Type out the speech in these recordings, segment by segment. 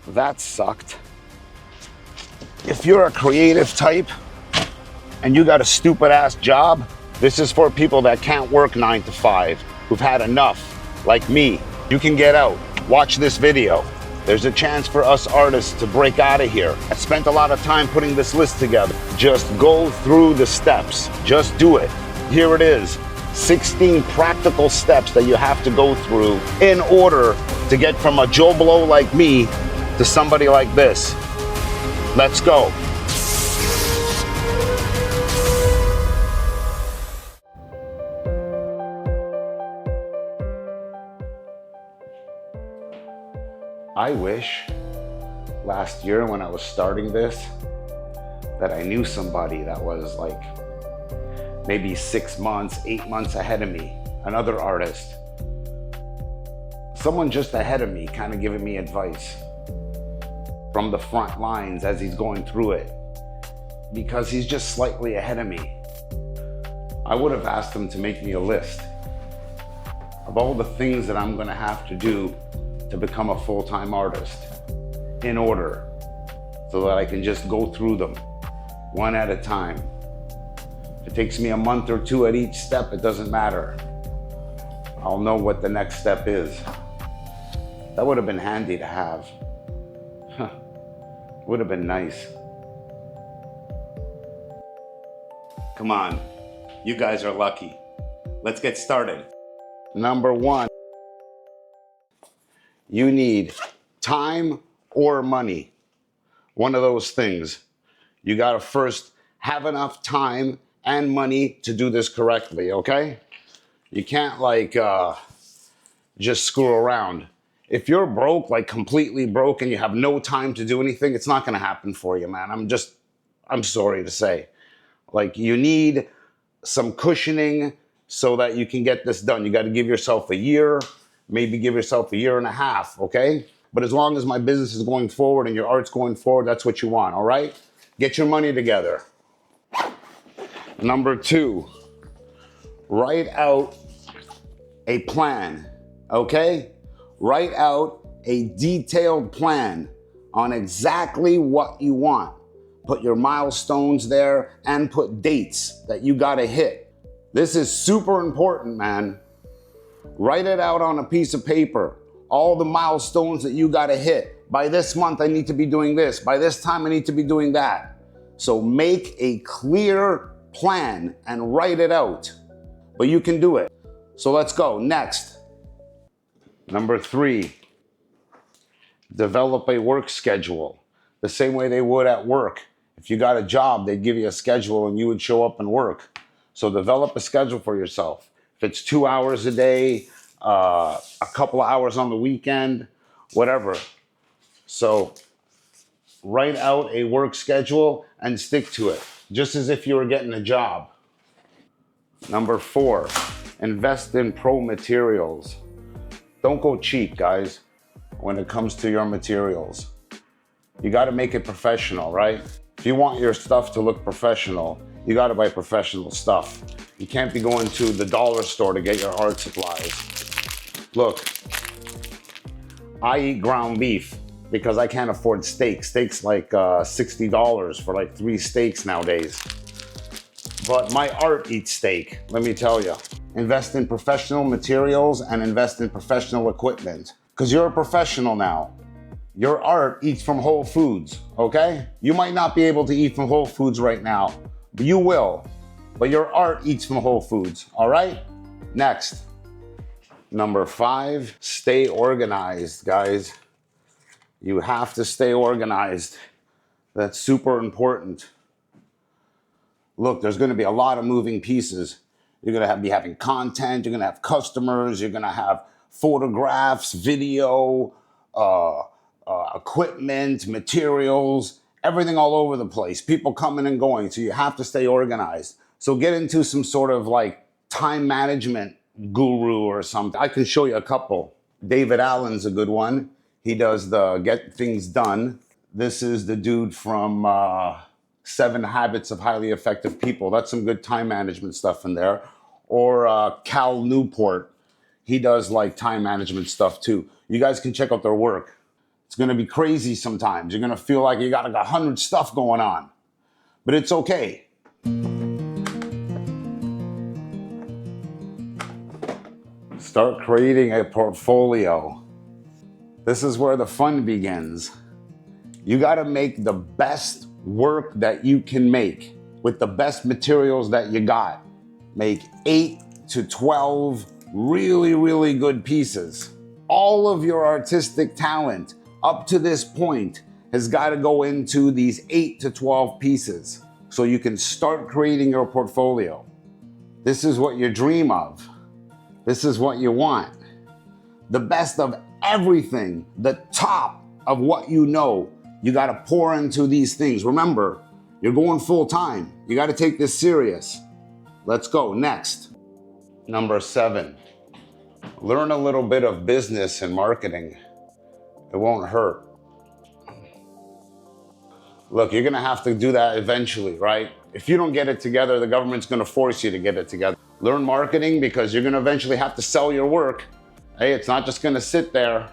That sucked. If you're a creative type and you got a stupid ass job, this is for people that can't work 9 to 5, who've had enough, like me. You can get out, watch this video. There's a chance for us artists to break out of here. I spent a lot of time putting this list together. Just go through the steps, just do it. Here it is, 16 practical steps that you have to go through in order to get from a Joe Blow like me to somebody like this. Let's go. I wish last year when I was starting this that I knew somebody that was like maybe 6 months, 8 months ahead of me, another artist. Someone just ahead of me kind of giving me advice from the front lines as he's going through it, because he's just slightly ahead of me. I would have asked him to make me a list of all the things that I'm gonna have to do to become a full-time artist in order, so that I can just go through them one at a time. If it takes me a month or two at each step, it doesn't matter. I'll know what the next step is. That would have been handy to have. Would have been nice. Come on, you guys are lucky. Let's get started. Number 1, you need time or money. One of those things. You gotta first have enough time and money to do this correctly, okay? You can't just screw around. If you're broke, like completely broke, and you have no time to do anything, it's not gonna happen for you, man. I'm sorry to say. Like, you need some cushioning so that you can get this done. You gotta give yourself a year, maybe give yourself a year and a half, okay? But as long as my business is going forward and your art's going forward, that's what you want, all right? Get your money together. Number 2, write out a plan, okay? Write out a detailed plan on exactly what you want. Put your milestones there and put dates that you gotta hit. This is super important, man. Write it out on a piece of paper. All the milestones that you gotta hit. By this month, I need to be doing this. By this time, I need to be doing that. So make a clear plan and write it out. But you can do it. So let's go. Next. Number 3, develop a work schedule. The same way they would at work. If you got a job, they'd give you a schedule and you would show up and work. So develop a schedule for yourself. If it's 2 hours a day, a couple of hours on the weekend, whatever. So write out a work schedule and stick to it, just as if you were getting a job. Number 4, invest in pro materials. Don't go cheap, guys, when it comes to your materials. You gotta make it professional, right? If you want your stuff to look professional, you gotta buy professional stuff. You can't be going to the dollar store to get your art supplies. Look, I eat ground beef because I can't afford steak. Steak's like $60 for like 3 steaks nowadays. But my art eats steak, let me tell you. Invest in professional materials and invest in professional equipment, because you're a professional now. Your art eats from Whole Foods, okay? You might not be able to eat from Whole Foods right now, but you will. But your art eats from Whole Foods, all right? Next. Number 5, stay organized, guys. You have to stay organized. That's super important. Look, there's gonna be a lot of moving pieces. You're gonna be having content, you're gonna have customers, you're gonna have photographs, video, equipment, materials, everything all over the place. People coming and going, so you have to stay organized. So get into some sort of like time management guru or something. I can show you a couple. David Allen's a good one. He does the Get Things Done. This is the dude from 7 Habits of Highly Effective People. That's some good time management stuff in there. Or Cal Newport. He does like time management stuff too. You guys can check out their work. It's going to be crazy sometimes. You're going to feel like you got like 100 stuff going on, but it's okay. Start creating a portfolio. This is where the fun begins. You got to make the best work that you can make with the best materials that you got. Make 8 to 12 really, really good pieces. All of your artistic talent up to this point has got to go into these 8 to 12 pieces so you can start creating your portfolio. This is what you dream of. This is what you want. The best of everything, the top of what you know, you got to pour into these things. Remember, you're going full time. You got to take this serious. Let's go. Next. Number 7. Learn a little bit of business and marketing. It won't hurt. Look, you're going to have to do that eventually, right? If you don't get it together, the government's going to force you to get it together. Learn marketing because you're going to eventually have to sell your work. Hey, it's not just going to sit there.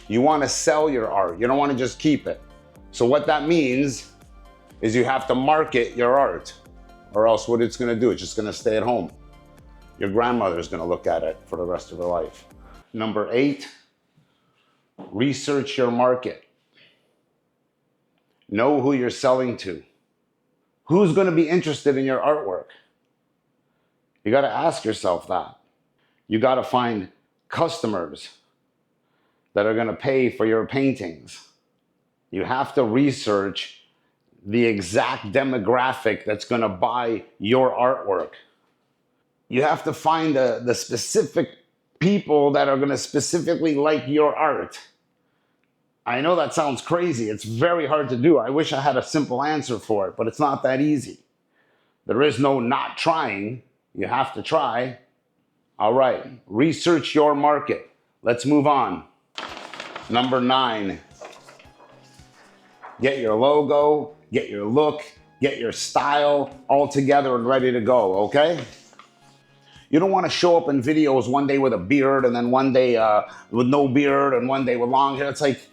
You want to sell your art. You don't want to just keep it. So what that means is you have to market your art, or else what it's going to do, it's just going to stay at home. Your grandmother's going to look at it for the rest of her life. Number 8, research your market. Know who you're selling to. Who's going to be interested in your artwork? You got to ask yourself that. You got to find customers that are going to pay for your paintings. You have to research the exact demographic that's going to buy your artwork. You have to find the specific people that are going to specifically like your art. I know that sounds crazy. It's very hard to do. I wish I had a simple answer for it, but it's not that easy. There is no not trying. You have to try. All right, research your market. Let's move on. Number 9, get your logo, get your look, get your style all together and ready to go, okay? You don't want to show up in videos one day with a beard and then one day with no beard and one day with long hair. It's like,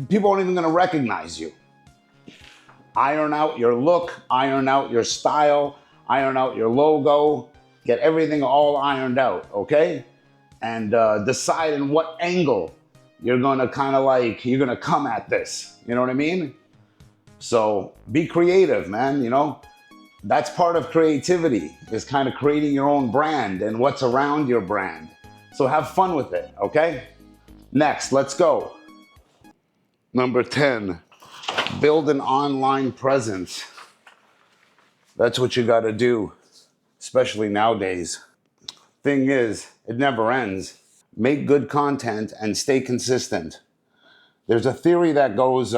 people aren't even going to recognize you. Iron out your look, iron out your style, iron out your logo, get everything all ironed out, okay? And decide in what angle you're going to you're going to come at this. You know what I mean? So be creative, man, you know? That's part of creativity, is kind of creating your own brand and what's around your brand. So have fun with it, okay? Next, let's go. Number 10, build an online presence. That's what you got to do, especially nowadays. Thing is, it never ends. Make good content and stay consistent. There's a theory that goes,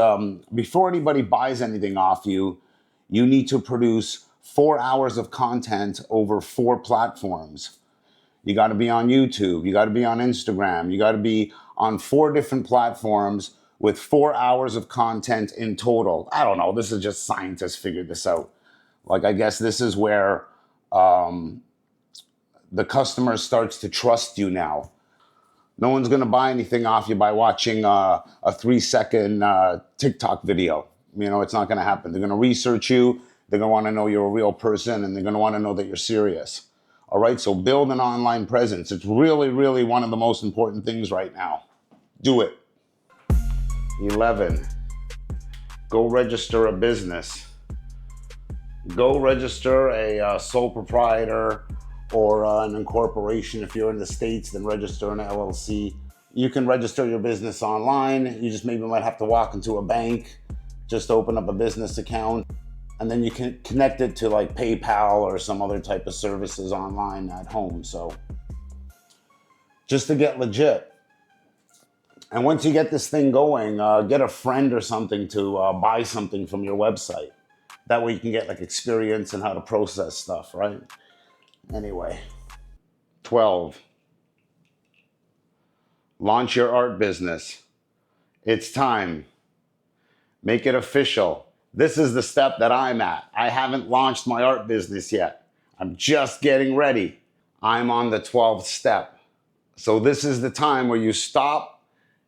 before anybody buys anything off you, you need to produce 4 hours of content over 4 platforms. You got to be on YouTube. You got to be on Instagram. You got to be on 4 different platforms with 4 hours of content in total. I don't know. This is just scientists figured this out. Like, I guess this is where the customer starts to trust you now. No one's going to buy anything off you by watching a 3-second TikTok video. You know, it's not going to happen. They're going to research you. They're going to want to know you're a real person, and they're going to want to know that you're serious. All right, so build an online presence. It's really, really one of the most important things right now. Do it. 11, go register a business. Go register a sole proprietor or an incorporation. If you're in the States, then register an LLC. You can register your business online. You just maybe might have to walk into a bank, just open up a business account, and then you can connect it to like PayPal or some other type of services online at home. So just to get legit. And once you get this thing going, get a friend or something to buy something from your website. That way you can get like experience in how to process stuff, right? Anyway, 12, launch your art business. It's time. Make it official. This is the step that I'm at. I haven't launched my art business yet. I'm just getting ready. I'm on the 12th step. So this is the time where you stop,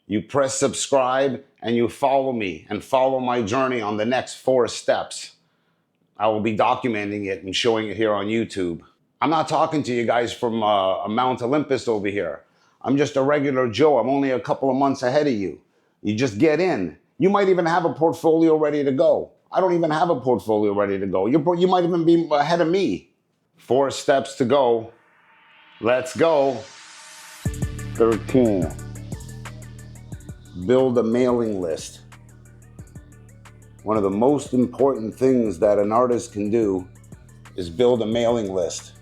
you press subscribe, and you follow me and follow my journey on the next 4 steps. I will be documenting it and showing it here on YouTube. I'm not talking to you guys from Mount Olympus over here. I'm just a regular Joe. I'm only a couple of months ahead of you. You just get in. You might even have a portfolio ready to go. I don't even have a portfolio ready to go. You might even be ahead of me. 4 steps to go. Let's go. 13. Build a mailing list. One of the most important things that an artist can do is build a mailing list,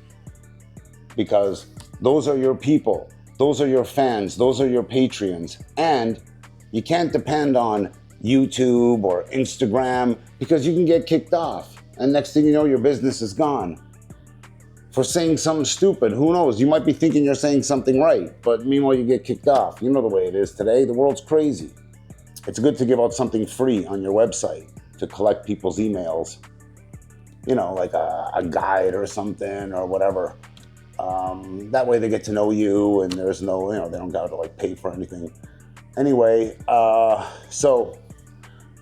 because those are your people. Those are your fans. Those are your Patreons. And you can't depend on YouTube or Instagram, because you can get kicked off. And next thing you know, your business is gone. For saying something stupid, who knows? You might be thinking you're saying something right, but meanwhile you get kicked off. You know the way it is today. The world's crazy. It's good to give out something free on your website to collect people's emails. You know, like a guide or something or whatever. That way they get to know you, and there's no, they don't got to like pay for anything. Anyway, so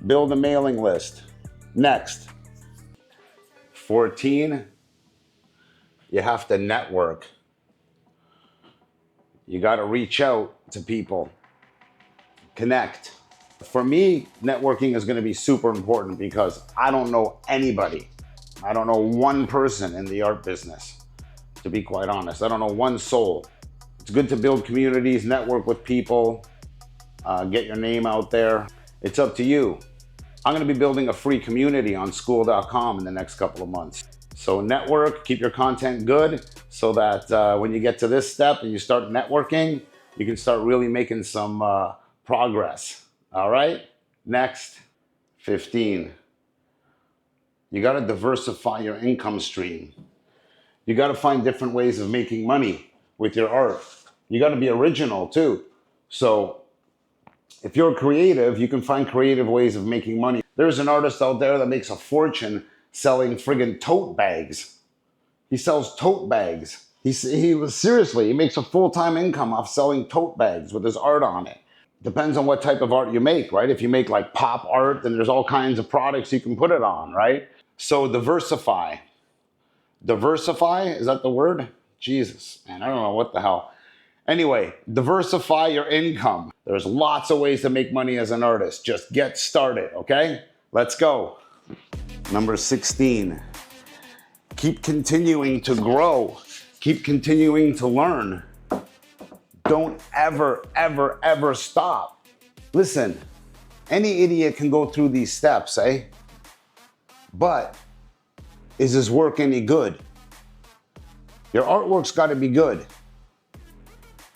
build a mailing list. Next. 14, you have to network. You got to reach out to people, connect. For me, networking is going to be super important, because I don't know anybody. I don't know one person in the art business, to be quite honest. I don't know one soul. It's good to build communities, network with people, get your name out there. It's up to you. I'm going to be building a free community on school.com in the next couple of months. So network, keep your content good, so that when you get to this step and you start networking, you can start really making some progress. All right? Next. 15. You got to diversify your income stream. You got to find different ways of making money with your art. You got to be original too. So if you're creative, you can find creative ways of making money. There's an artist out there that makes a fortune selling friggin' tote bags. He sells tote bags. Seriously, he makes a full-time income off selling tote bags with his art on it. Depends on what type of art you make, right? If you make like pop art, then there's all kinds of products you can put it on, right? So diversify. Diversify, is that the word? Jesus, man, I don't know what the hell. Anyway, diversify your income. There's lots of ways to make money as an artist. Just get started, okay? Let's go. Number 16, keep continuing to grow. Keep continuing to learn. Don't ever, ever, ever stop. Listen, any idiot can go through these steps, eh? But is his work any good? Your artwork's got to be good.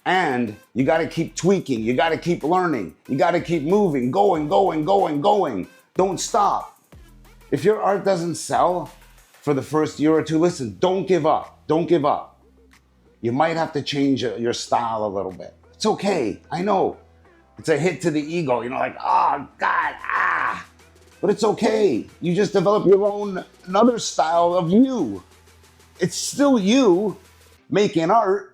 And you got to keep tweaking. You got to keep learning. You got to keep moving, going. Don't stop. If your art doesn't sell for the first year or two, listen, don't give up. Don't give up. You might have to change your style a little bit. It's okay. I know. It's a hit to the ego. Like, oh, God, ah. But it's okay. You just develop your own, another style of you. It's still you making art.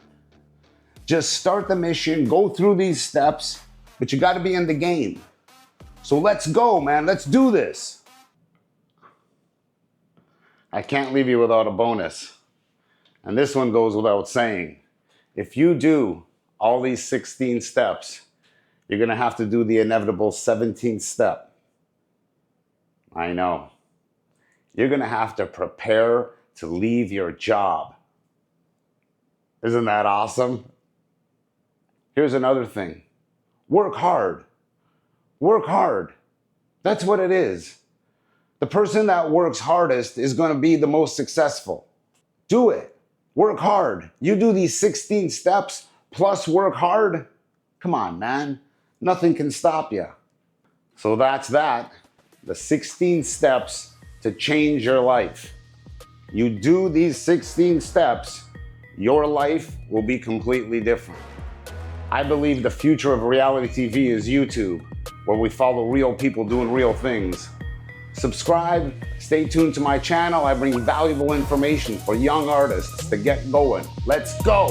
Just start the mission, go through these steps, but you got to be in the game. So let's go, man. Let's do this. I can't leave you without a bonus. And this one goes without saying. If you do all these 16 steps, you're going to have to do the inevitable 17th step. I know. You're going to have to prepare to leave your job. Isn't that awesome? Here's another thing. Work hard. Work hard. That's what it is. The person that works hardest is going to be the most successful. Do it. Work hard. You do these 16 steps plus work hard. Come on, man. Nothing can stop you. So that's that. The 16 steps to change your life. You do these 16 steps, your life will be completely different. I believe the future of reality TV is YouTube, where we follow real people doing real things. Subscribe, stay tuned to my channel. I bring valuable information for young artists to get going. Let's go!